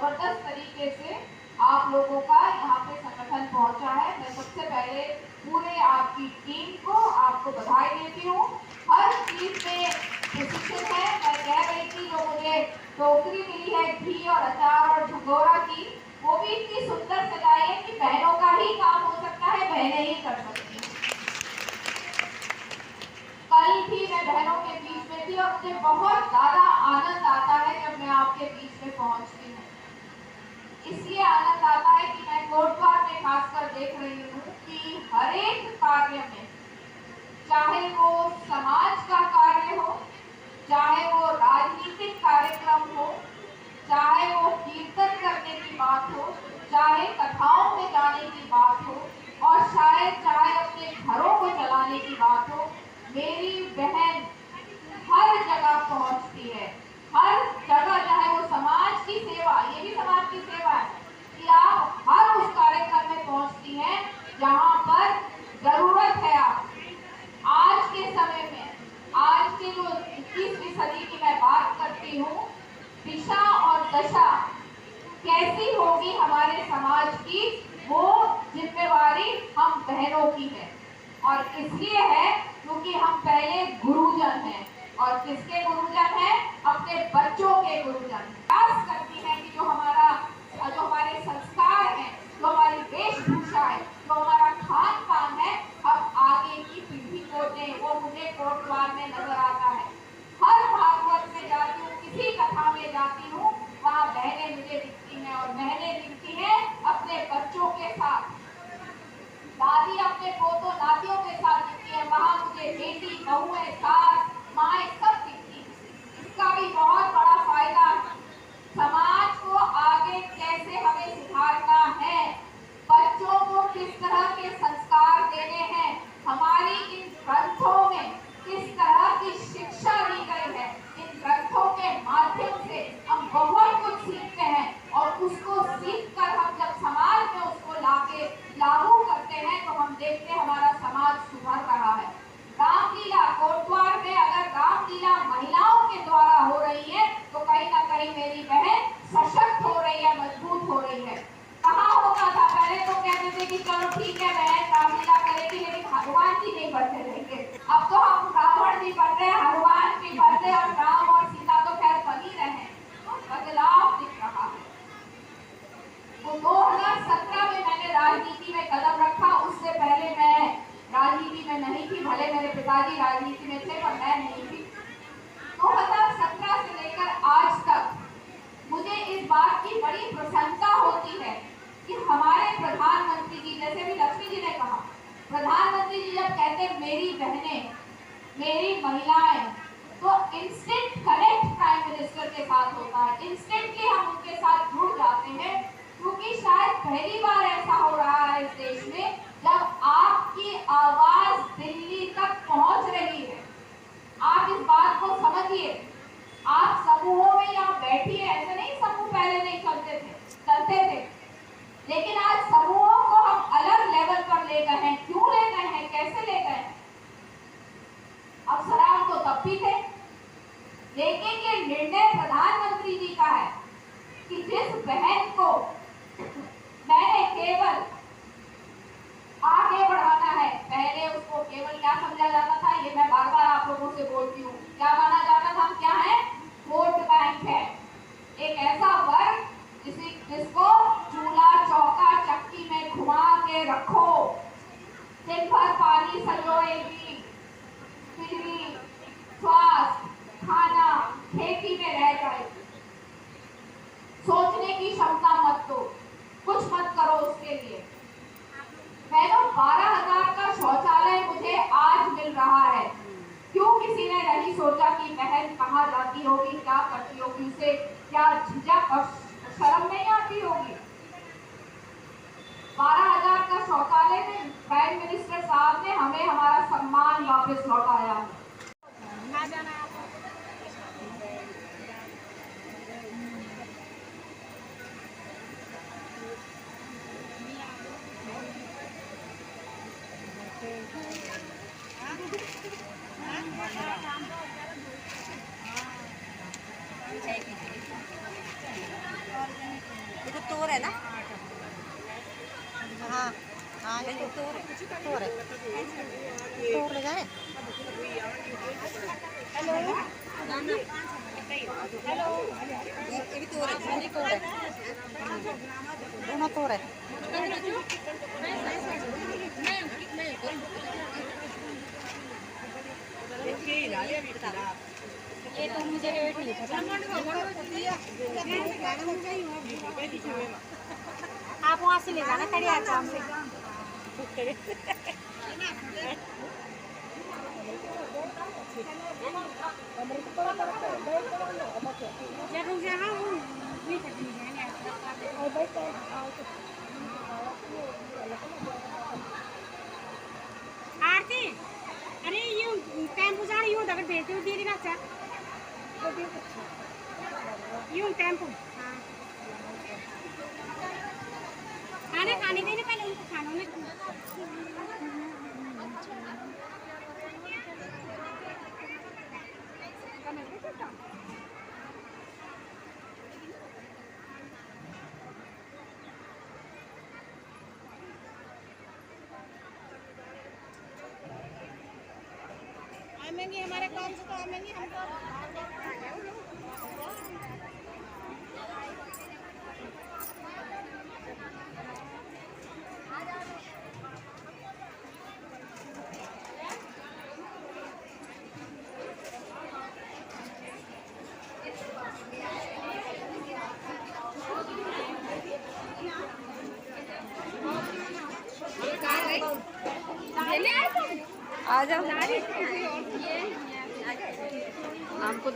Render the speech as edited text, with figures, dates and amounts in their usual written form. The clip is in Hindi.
जबरदस्त तरीके से आप लोगों का यहाँ पे संगठन पहुंचा है। मैं सबसे पहले पूरे आपकी टीम को आपको बधाई देती हूँ। हर चीज में प्रिसिशन है। मैं कह रही थी जो मुझे टोकरी मिली है घी और अचार और झंगोरा की, वो भी इतनी सुंदर सजाई है कि बहनों का ही काम हो सकता है, बहनें ही कर सकती हैं। कल भी मैं बहनों के बीच में थी और मुझे बहुत ज्यादा आनंद आता है जब मैं आपके बीच में पहुंचती हूँ। इसलिए आनंद आता है कि मैं कोटद्वार में खासकर देख रही हूँ कि हर एक कार्य में, चाहे वो समाज का कार्य हो, चाहे वो राजनीतिक कार्यक्रम हो, चाहे वो कीर्तन करने की बात हो, चाहे कथाओं में जाने की बात हो, और शायद चाहे अपने घरों को चलाने की बात हो, मेरी बहन हर जगह पहुंचती है। हर जगह, चाहे वो समाज की सेवा, ये भी समाज की सेवा है कि आप हर उस कार्यक्रम में पहुंचती हैं जहां पर जरूरत है। आप आज के समय में, आज के जो 21वीं सदी की मैं बात करती हूँ, दिशा और दशा कैसी होगी हमारे समाज की, वो जिम्मेवारी हम बहनों की है। और इसलिए है क्योंकि हम पहले गुरुजन हैं। और किसके गुरुजन हैं? अपने बच्चों के गुरुजन। प्रयास करती हैं कि जो हमारे संस्कार हैं, जो हमारी वेशभूषा है, जो हमारा खान पान है, हम आगे की पीढ़ी को दें। वो मुझे कोटद्वार में नजर आता है। हर भागवत में जाती हूँ, किसी कथा में जाती हूँ, वहाँ बहनें मुझे दिखती हैं। और बहनें दिखती हैं अपने बच्चों के साथ, दादी अपने पोतों नातियों के साथ दिखती है। वहाँ मुझे बेटी, बहुएं, सास, माएं सब दिखती हैं। इसका भी बहुत बड़ा फायदा है। समाज को आगे कैसे हमें सुधारना है, बच्चों को किस तरह के संस्कार देने हैं, हमारी इन ग्रंथों में किस तरह की शिक्षा दी गई है, इन ग्रंथों के माध्यम से हम बहुत कुछ सीखते हैं। और उसको सीखकर हम जब समाज में उसको लाके लागू करते हैं तो हम देखते हैं हमारा समाज सुधर रहा है। रामलीला कोटद्वार में अगर रामलीला महिलाओं के द्वारा हो रही है तो कहीं ना कहीं मेरी बहन सशक्त हो रही है, मजबूत हो रही है। कहाँ होता था पहले, तो कहते थे कि चलो ठीक है बहन रामलीला करेगी, लेकिन हनुमान जी नहीं बनने देंगे। अब तो हम रावण भी बन रहे, हनुमान भी बन रहे, और राम और सीता तो खैर बन ही रहे। तो बदलाव दिख रहा है। वो 2017 में मैंने राजनीति में कदम रखा। उससे पहले मैं राजनीति में नहीं थी, भले मेरे पिताजी राजनीति में थे पर मैं नहीं थी। 2017 से लेकर आज तक मुझे इस बात की बड़ी प्रसन्नता होती है कि हमारे प्रधानमंत्री जी, जैसे भी लक्ष्मी जी ने कहा, प्रधानमंत्री जी जब कहते हैं मेरी बहनें, मेरी महिलाएं, तो इंस्टेंट कनेक्ट प्राइम मिनिस्टर के साथ होता है। इंस्टेंटली हम उनके साथ जुड़ जाते हैं, क्योंकि शायद पहली बार ऐसा हो रहा है इस देश में जब आपकी आवाज दिल्ली तक पहुंच रही है। आप इस बात को समझिए। आप समूहों में यहाँ बैठिए, ऐसे नहीं समूह पहले नहीं चलते थे, लेकिन आज समूहों को हम अलग लेवल पर ले गए हैं। क्यों ले गए हैं, कैसे ले गए हैं? अफसरान तो तब भी थे, लेकिन ये निर्णय प्रधानमंत्री जी का है कि जिस बहन को मैंने केवल आगे बढ़ाना है, पहले उसको केवल क्या समझा जाता था, ये मैं बार बार आप लोगों से बोलती हूँ, क्या माना जाता था, हम क्या है, वोट बैंक है, एक ऐसा वर्ग जिसको चूल्हा चौका चक्की में घुमा के रखो, दिन भर पानी संजोएगी, बिजली, स्वास्थ्य, खाना, खेती में रह जाएगी, सोचने की क्षमता मत दो, कुछ मत करो उसके लिए। बहनों, 12,000 का शौचालय मुझे आज मिल रहा है। क्यों किसी ने नहीं सोचा कि बहन कहाँ जाती होगी, क्या करती होगी, उसे क्या झिझक और शर्म नहीं आती होगी? 12,000 का शौचालय में प्राइम मिनिस्टर साहब ने हमें हमारा सम्मान वापस लौटाया। तोर है ना? हाँ हाँ ये तोर है, तोर ले जाए। हेलो हेलो, ये भी तोर है, तोर है, दोनों तोर है। ये तो मुझे रेट नहीं पता। आप वहाँ से ले जाना खड़े काम से। आरती, अरे यूं टेम्पो जा यूं अगर भेजते हो दीदी ना अच्छा, यूं टेम्पो। हाँ खाना खाने देने पहले उनको खाना में। आमेंगे हमारे काम से तो आमेंगे हमको। आ जाओ। हमको